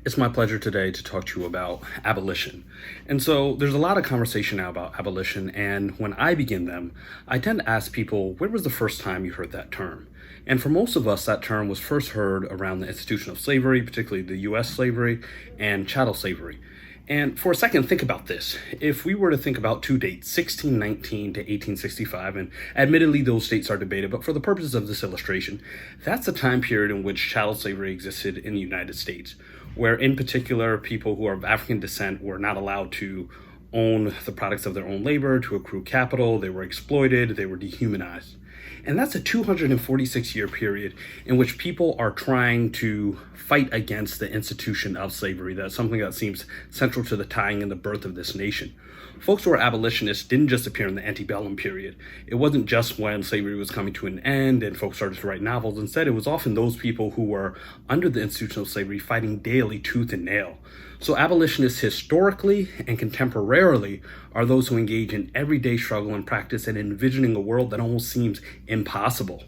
It's my pleasure today to talk to you about abolition. And so there's a lot of conversation now about abolition, and when I begin them, I tend to ask people, where was the first time you heard that term? And for most of us, that term was first heard around the institution of slavery, particularly the US slavery and chattel slavery. And for a second, think about this. If we were to think about two dates, 1619 to 1865, and admittedly those dates are debated, but for the purposes of this illustration, that's a time period in which chattel slavery existed in the United States, where in particular people who are of African descent were not allowed to own the products of their own labor, to accrue capital, they were exploited, they were dehumanized. And that's a 246-year period in which people are trying to fight against the institution of slavery. That's something that seems central to the tying and the birth of this nation. Folks who are abolitionists didn't just appear in the antebellum period. It wasn't just when slavery was coming to an end and folks started to write novels. Instead, it was often those people who were under the institution of slavery fighting daily tooth and nail. So abolitionists historically and contemporarily are those who engage in everyday struggle and practice and envisioning a world that almost seems impossible.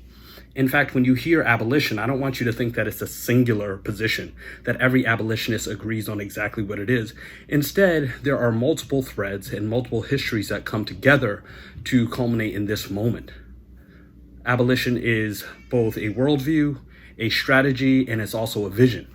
In fact, when you hear abolition, I don't want you to think that it's a singular position, that every abolitionist agrees on exactly what it is. Instead, there are multiple threads and multiple histories that come together to culminate in this moment. Abolition is both a worldview, a strategy, and it's also a vision.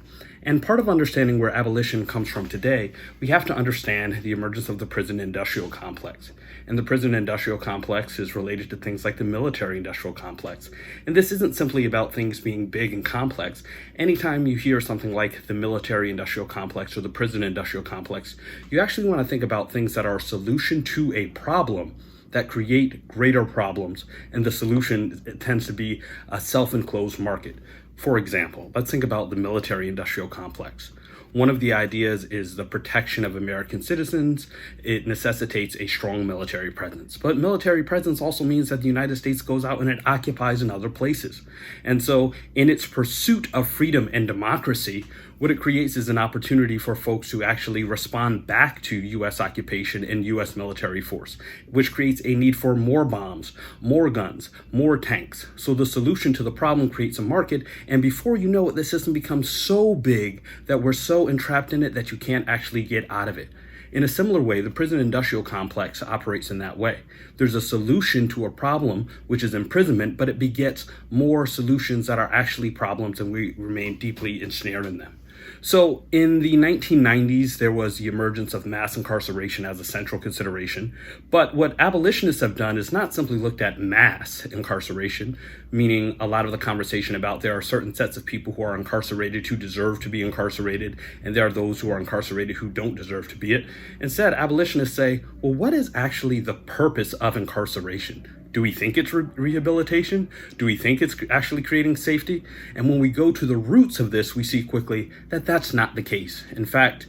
And part of understanding where abolition comes from today, we have to understand the emergence of the prison industrial complex. And the prison industrial complex is related to things like the military industrial complex. And this isn't simply about things being big and complex. Anytime you hear something like the military industrial complex or the prison industrial complex, you actually want to think about things that are a solution to a problem that create greater problems. And the solution tends to be a self-enclosed market. For example, let's think about the military industrial complex. One of the ideas is the protection of American citizens. It necessitates a strong military presence. But military presence also means that the United States goes out and it occupies in other places. And so in its pursuit of freedom and democracy, what it creates is an opportunity for folks to actually respond back to US occupation and US military force, which creates a need for more bombs, more guns, more tanks. So the solution to the problem creates a market, and before you know it, the system becomes so big that we're so entrapped in it that you can't actually get out of it. In a similar way, the prison industrial complex operates in that way. There's a solution to a problem, which is imprisonment, but it begets more solutions that are actually problems, and we remain deeply ensnared in them. So in the 1990s, there was the emergence of mass incarceration as a central consideration. But what abolitionists have done is not simply looked at mass incarceration, meaning a lot of the conversation about there are certain sets of people who are incarcerated who deserve to be incarcerated, and there are those who are incarcerated who don't deserve to be it. Instead, abolitionists say, well, what is actually the purpose of incarceration? Do we think it's rehabilitation? Do we think it's actually creating safety? And when we go to the roots of this, we see quickly that that's not the case. In fact,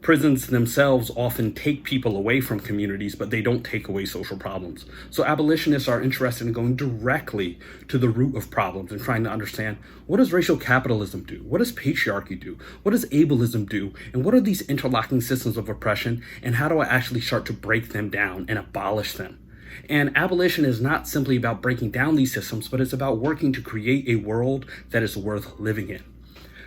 prisons themselves often take people away from communities, but they don't take away social problems. So abolitionists are interested in going directly to the root of problems and trying to understand, what does racial capitalism do? What does patriarchy do? What does ableism do? And what are these interlocking systems of oppression? And how do I actually start to break them down and abolish them? And abolition is not simply about breaking down these systems, but it's about working to create a world that is worth living in.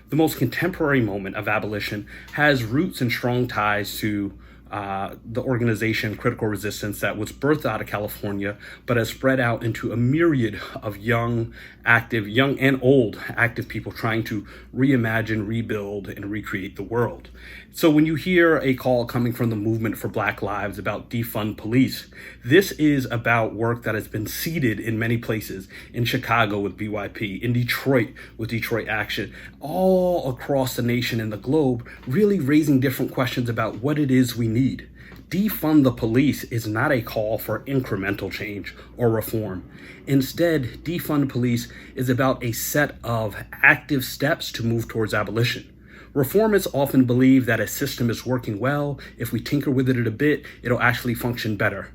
The most contemporary moment of abolition has roots and strong ties to the organization Critical Resistance that was birthed out of California, but has spread out into a myriad of young and old active people trying to reimagine, rebuild, and recreate the world. So when you hear a call coming from the movement for Black Lives about defund police, this is about work that has been seeded in many places, in Chicago with BYP, in Detroit with Detroit Action, all across the nation and the globe, really raising different questions about what it is we need. Defund the police is not a call for incremental change or reform. Instead, defund police is about a set of active steps to move towards abolition. Reformists often believe that a system is working well. If we tinker with it a bit, it'll actually function better.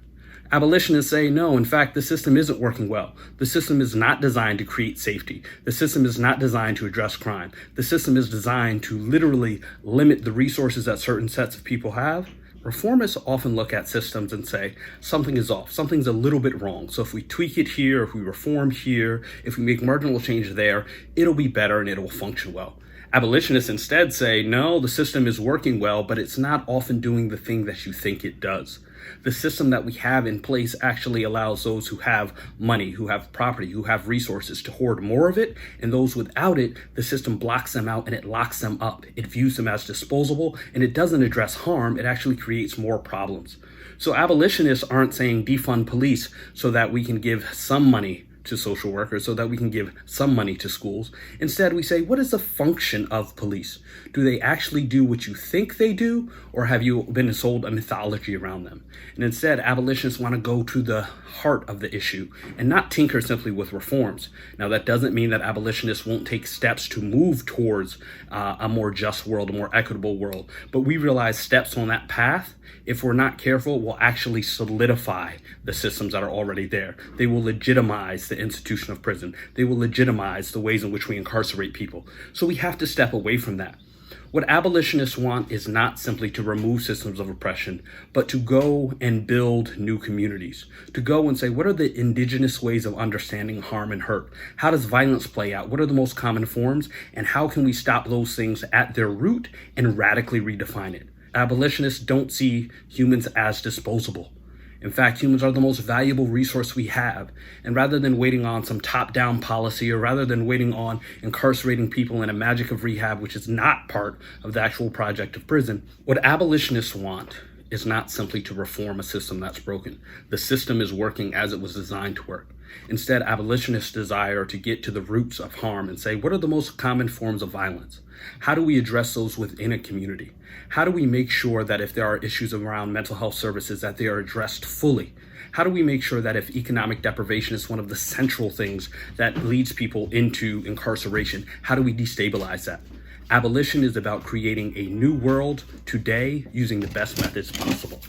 Abolitionists say, no, in fact, the system isn't working well. The system is not designed to create safety. The system is not designed to address crime. The system is designed to literally limit the resources that certain sets of people have. Reformists often look at systems and say, something is off, something's a little bit wrong. So if we tweak it here, if we reform here, if we make marginal change there, it'll be better and it'll function well. Abolitionists instead say, no, the system is working well, but it's not often doing the thing that you think it does. The system that we have in place actually allows those who have money, who have property, who have resources to hoard more of it, and those without it, the system blocks them out and it locks them up. It views them as disposable, and it doesn't address harm. It actually creates more problems. So abolitionists aren't saying defund police so that we can give some money to social workers, so that we can give some money to schools. Instead, we say, what is the function of police? Do they actually do what you think they do, or have you been sold a mythology around them? And instead, abolitionists want to go to the heart of the issue and not tinker simply with reforms. Now, that doesn't mean that abolitionists won't take steps to move towards a more just world, a more equitable world. But we realize steps on that path, if we're not careful, will actually solidify the systems that are already there. They will legitimize the institution of prison. They will legitimize the ways in which we incarcerate people. So we have to step away from that. What abolitionists want is not simply to remove systems of oppression, but to go and build new communities, to go and say, what are the indigenous ways of understanding harm and hurt? How does violence play out? What are the most common forms? And how can we stop those things at their root and radically redefine it? Abolitionists don't see humans as disposable. In fact, humans are the most valuable resource we have. And rather than waiting on some top-down policy, or rather than waiting on incarcerating people in a magic of rehab, which is not part of the actual project of prison, what abolitionists want is not simply to reform a system that's broken. The system is working as it was designed to work. Instead, abolitionists desire to get to the roots of harm and say, what are the most common forms of violence? How do we address those within a community? How do we make sure that if there are issues around mental health services, that they are addressed fully? How do we make sure that if economic deprivation is one of the central things that leads people into incarceration, how do we destabilize that? Abolition is about creating a new world today using the best methods possible.